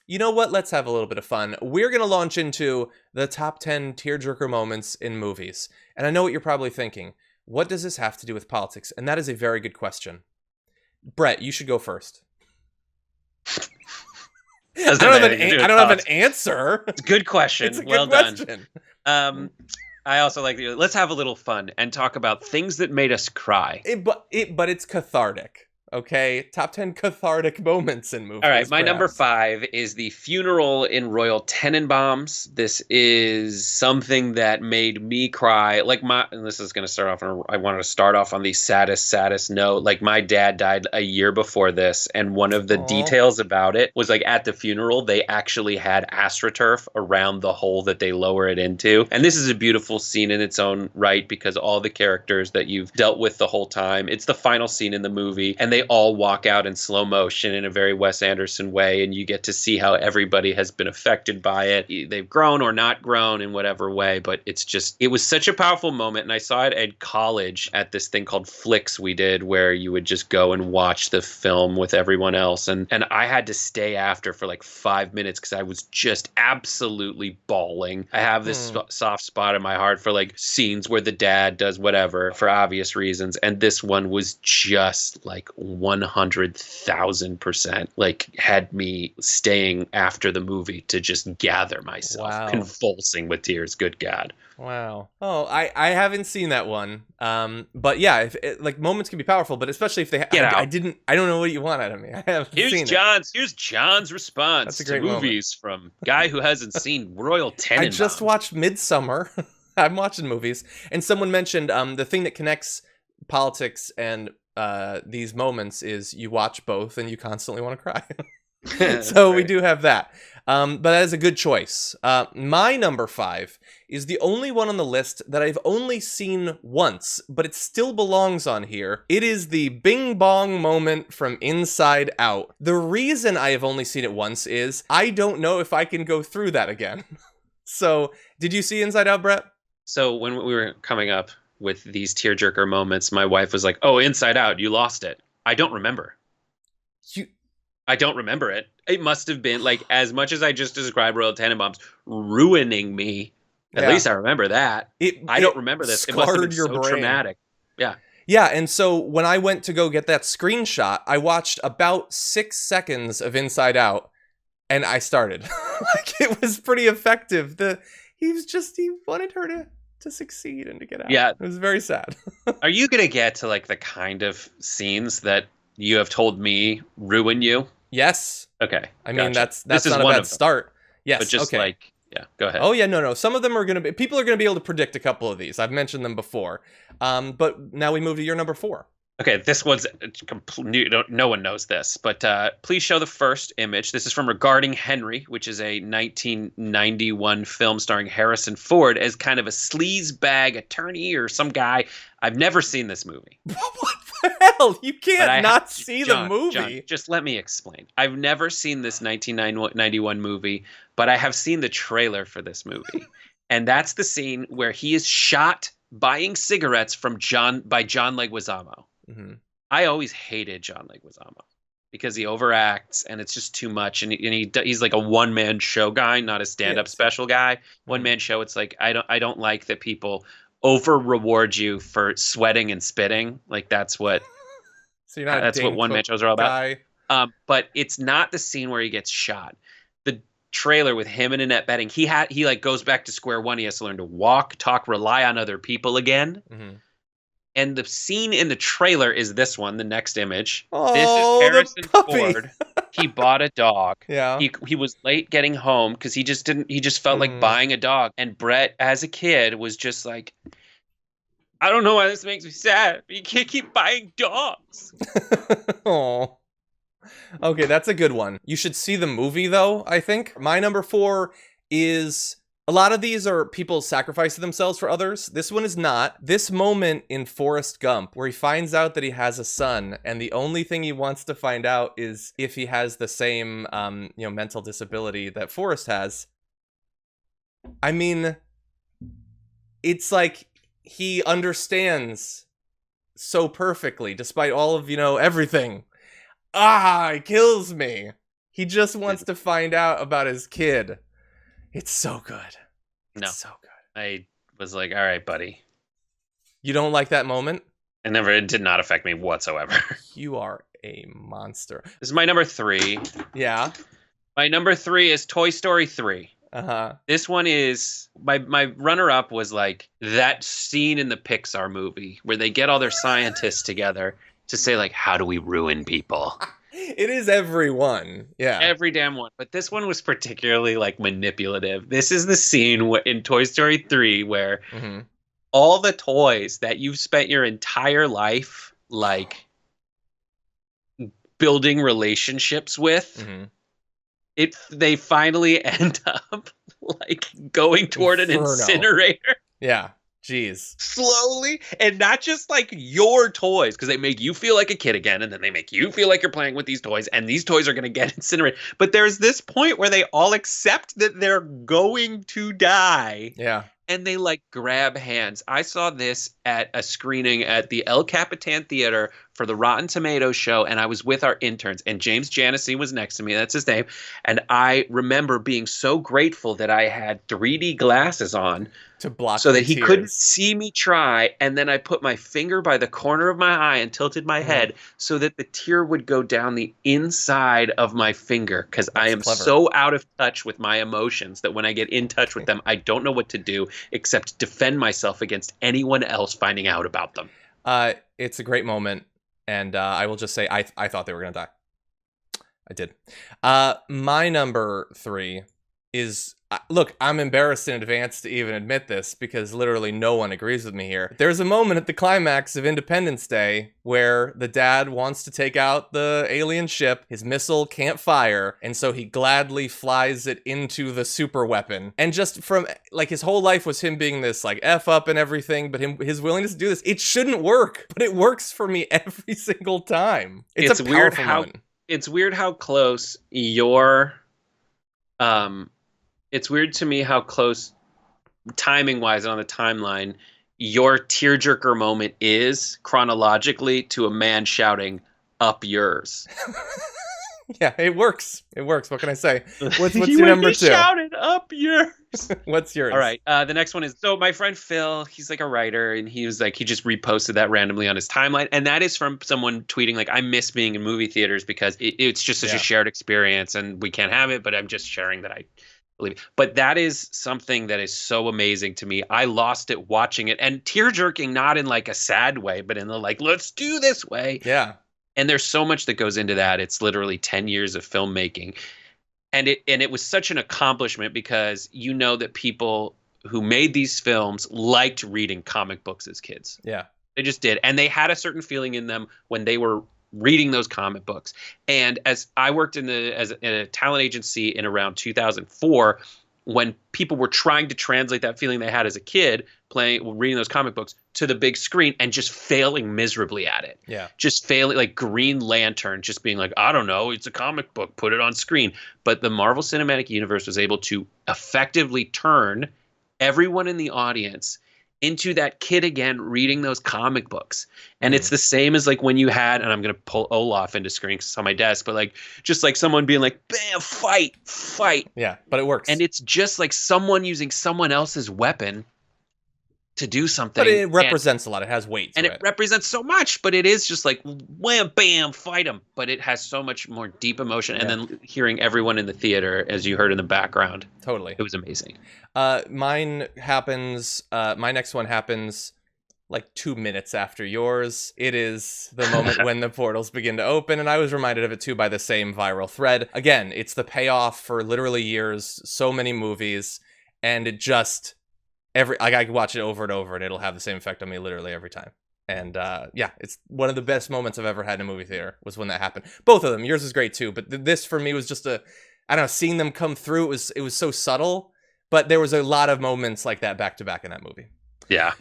You know what? Let's have a little bit of fun. We're going to launch into the top 10 tearjerker moments in movies. And I know what you're probably thinking. What does this have to do with politics? And that is a very good question. Brett, you should go first. I don't have an answer. It's a good question. It's a well good question. Done. I also like let's have a little fun and talk about things that made us cry. But it's cathartic. Okay, top 10 cathartic moments in movies. All right, my perhaps. number 5 is the funeral in Royal Tenenbaums. This is something that made me cry. And this is going to start off, I wanted to start off on the saddest note. Like, my dad died a year before this, and one of the details about it was, like, at the funeral, they actually had AstroTurf around the hole that they lower it into. And this is a beautiful scene in its own right, because all the characters that you've dealt with the whole time, it's the final scene in the movie, and they all walk out in slow motion in a very Wes Anderson way, and you get to see how everybody has been affected by it. They've grown or not grown in whatever way, but it was such a powerful moment. And I saw it at college at this thing called Flicks we did, where you would just go and watch the film with everyone else, and I had to stay after for like 5 minutes because I was just absolutely bawling. I have this soft spot in my heart for like scenes where the dad does whatever for obvious reasons, and this one was just like 100,000% like had me staying after the movie to just gather myself, convulsing with tears. Good God. Wow. Oh, I haven't seen that one. But yeah, like moments can be powerful, but especially if they Get out. I don't know what you want out of me. I haven't seen it. Here's John's response to movies from guy who hasn't seen Royal Tenenbaums. I just watched Midsummer. I'm watching movies, and someone mentioned the thing that connects politics and these moments is you watch both and you constantly want to cry. So we do have that. But that is a good choice. My number 5 is the only one on the list that I've only seen once, but it still belongs on here. It is the Bing Bong moment from Inside Out. The reason I have only seen it once is I don't know if I can go through that again. So, did you see Inside Out, Brett? So when we were coming up with these tearjerker moments, my wife was like, "Oh, Inside Out, you lost it." I don't remember. I don't remember it. It must have been, like, as much as I just described Royal Tenenbaums ruining me. At least I remember that. I don't remember this. It must have been so traumatic. Yeah. Yeah, and so when I went to go get that screenshot, I watched about 6 seconds of Inside Out, and I started. Like, it was pretty effective. He wanted her to succeed and to get out. Yeah. It was very sad. Are you going to get to, like, the kind of scenes that you have told me ruin you? Yes. Okay. I mean, that's not a bad start. Yes. But just like, yeah, go ahead. Oh, yeah, no. Some of them people are going to be able to predict a couple of these. I've mentioned them before. But now we move to your number 4. Okay, this one's complete. No one knows this, but please show the first image. This is from Regarding Henry, which is a 1991 film starring Harrison Ford as kind of a sleazebag attorney or some guy. I've never seen this movie. What the hell? You can't not see the movie. John, just let me explain. I've never seen this 1991 movie, but I have seen the trailer for this movie. And that's the scene where he is shot buying cigarettes by John Leguizamo. Mm-hmm. I always hated John Leguizamo because he overacts and it's just too much. And he's like a one-man show guy, not a stand-up special guy. One-man show. It's like I don't like that people over-reward you for sweating and spitting. Like that's what that's what one-man shows are all about. But it's not the scene where he gets shot. The trailer with him and Annette Bening, he like goes back to square one. He has to learn to walk, talk, rely on other people again. Mm-hmm. And the scene in the trailer is this one, the next image. Oh, this is Harrison Ford. He bought a dog. Yeah. He was late getting home because he just felt like buying a dog. And Brett, as a kid, was just like, I don't know why this makes me sad, but you can't keep buying dogs. Oh. Okay, that's a good one. You should see the movie, though, I think. My number 4 is... A lot of these are people sacrificing themselves for others. This one is not. This moment in Forrest Gump, where he finds out that he has a son, and the only thing he wants to find out is if he has the same, mental disability that Forrest has. I mean, it's like he understands so perfectly, despite all of, everything. It kills me. He just wants to find out about his kid. It's so good. It's No. so good. I was like, all right, buddy. You don't like that moment? It did not affect me whatsoever. You are a monster. This is my number 3. Yeah. My number 3 is Toy Story 3. Uh-huh. This one is my runner-up was like that scene in the Pixar movie where they get all their scientists together to say like, how do we ruin people? It is everyone. Yeah. Every damn one. But this one was particularly like manipulative. This is the scene in Toy Story 3 where all the toys that you've spent your entire life like building relationships with, they finally end up like going toward an incinerator. Yeah. Jeez. Slowly, and not just like your toys, because they make you feel like a kid again, and then they make you feel like you're playing with these toys, and these toys are going to get incinerated. But there's this point where they all accept that they're going to die. Yeah. And they like grab hands. I saw this at a screening at the El Capitan Theater for the Rotten Tomatoes show, and I was with our interns, and James Janessi was next to me. That's his name. And I remember being so grateful that I had 3D glasses on to block so that he tears. couldn't see me try. And then I put my finger by the corner of my eye and tilted my head so that the tear would go down the inside of my finger, because I am so out of touch with my emotions that when I get in touch with them, I don't know what to do except defend myself against anyone else finding out about them. It's a great moment, and I will just say I thought they were going to die. I did. My number 3 is... look, I'm embarrassed in advance to even admit this because literally no one agrees with me here. There's a moment at the climax of Independence Day where the dad wants to take out the alien ship. His missile can't fire, and so he gladly flies it into the super weapon. And just from, like, his whole life was him being this, like, F up and everything, but his willingness to do this, it shouldn't work, but it works for me every single time. It's a powerful moment. It's weird how close your... It's weird to me how close, timing-wise on the timeline, your tearjerker moment is chronologically to a man shouting, "Up yours." Yeah, it works. It works. What can I say? What's your number 2? Shouted, "Up yours." What's yours? All right. The next one is, so my friend Phil, he's like a writer, and he was like, he just reposted that randomly on his timeline. And that is from someone tweeting like, I miss being in movie theaters because it's just such a shared experience and we can't have it, but I'm just sharing that I believe it. But that is something that is so amazing to me. I lost it watching it, and tear jerking, not in like a sad way, but in the like, let's do this way. Yeah. And there's so much that goes into that. It's literally 10 years of filmmaking. And it was such an accomplishment because you know that people who made these films liked reading comic books as kids. Yeah. They just did. And they had a certain feeling in them when they were reading those comic books. And as I worked in a talent agency in around 2004, when people were trying to translate that feeling they had as a kid reading those comic books to the big screen and just failing miserably at it. Yeah. Just failing, like Green Lantern, just being like, I don't know, it's a comic book, put it on screen. But the Marvel Cinematic Universe was able to effectively turn everyone in the audience into that kid again reading those comic books. And it's the same as like when you had, and I'm going to pull Olaf into screen because it's on my desk, but like just like someone being like, bam, fight. Yeah, but it works. And it's just like someone using someone else's weapon to do something. But it represents a lot. It has weight. And it represents so much, but it is just like, wham, bam, fight them. But it has so much more deep emotion. And then hearing everyone in the theater, as you heard in the background. Totally. It was amazing. My next one happens like 2 minutes after yours. It is the moment when the portals begin to open, and I was reminded of it too by the same viral thread. Again, it's the payoff for literally years, so many movies, and it just I can watch it over and over, and it'll have the same effect on me literally every time. And it's one of the best moments I've ever had in a movie theater was when that happened. Both of them. Yours is great too, but this for me was just I don't know, seeing them come through. It was so subtle, but there was a lot of moments like that back to back in that movie. Yeah.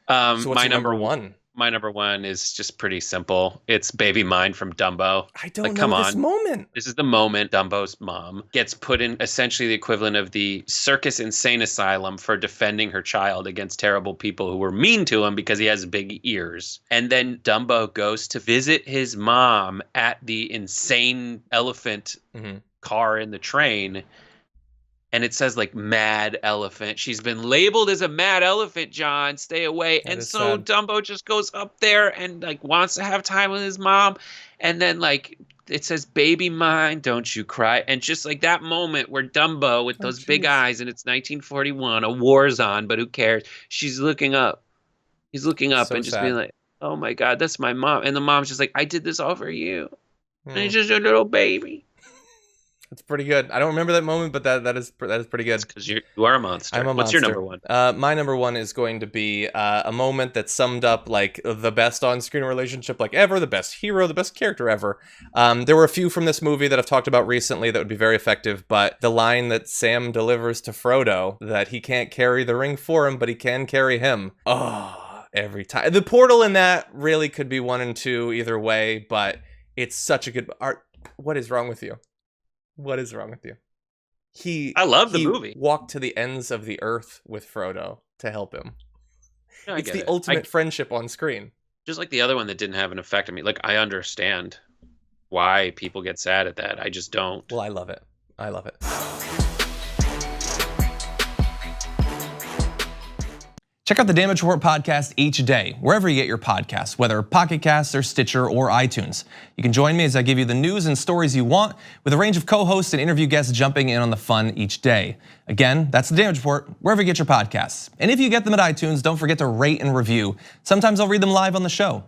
So what's your number 1? My number one is just pretty simple. It's Baby Mine from Dumbo. I don't Like, know come this on. moment. This is the moment Dumbo's mom gets put in essentially the equivalent of the circus insane asylum for defending her child against terrible people who were mean to him because he has big ears. And then Dumbo goes to visit his mom at the insane elephant car in the train. And it says like mad elephant. She's been labeled as a mad elephant, John. Stay away. That and is so sad. Dumbo just goes up there and like wants to have time with his mom. And then like it says, "Baby mine, don't you cry." And just like that moment where Dumbo with those big eyes, and it's 1941, a war's on, but who cares? She's looking up. He's looking up So and just being sad. like, "Oh my God, that's my mom." And the mom's just like, "I did this all for you." And Mm. he's just a little baby. It's pretty good. I don't remember that moment, but that is pretty good. Because you are a monster. I'm a What's monster. your number one? My number one is going to be a moment that summed up like the best on-screen relationship like ever, the best hero, the best character ever. There were a few from this movie that I've talked about recently that would be very effective, but the line that Sam delivers to Frodo, that he can't carry the ring for him, but he can carry him. Oh, every time. The portal in that really could be 1 and 2 either way, but it's such a good art. What is wrong with you? What is wrong with you? I love the movie. Walked to the ends of the earth with Frodo to help him. No, It's the ultimate friendship on screen. Just like the other one that didn't have an effect on me. Like, I understand why people get sad at that. I just don't. Well, I love it. I love it. Check out the Damage Report podcast each day, wherever you get your podcasts, whether Pocket Casts or Stitcher or iTunes. You can join me as I give you the news and stories you want, with a range of co-hosts and interview guests jumping in on the fun each day. Again, that's the Damage Report, wherever you get your podcasts. And if you get them at iTunes, don't forget to rate and review. Sometimes I'll read them live on the show.